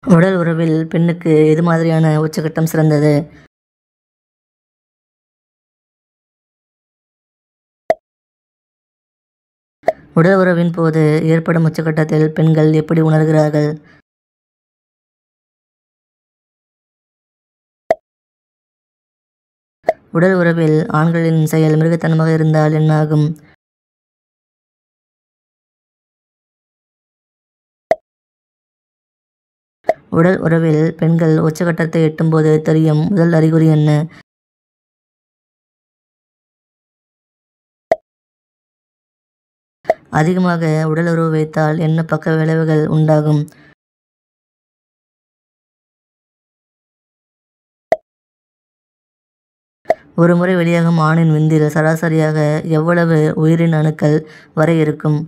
உடல் உறவில் பெண்ணுக்கு எது மாதிரியான உச்சகட்டம் சிறந்தது? உடல் உறவின் போது ஏற்படும் உச்சகட்டத்தில் பெண்கள் எப்படி உணர்கிறார்கள்? உடல் உறவில் ஆண்களின் செயல் மிருகத்தனமாக இருந்தால் என்னாகும்? உடல் உறவில் பெண்கள் உச்சகட்டத்தை எட்டும்போது தெரியும் முதல் அறிகுறி என்ன? அதிகமாக உடல் உறவு வைத்தால் என்ன பக்க விளைவுகள் உண்டாகும்? ஒரு முறை வெளியாகும் ஆணின் விந்தில் சராசரியாக எவ்வளவு உயிரின அணுக்கள் வரை இருக்கும்?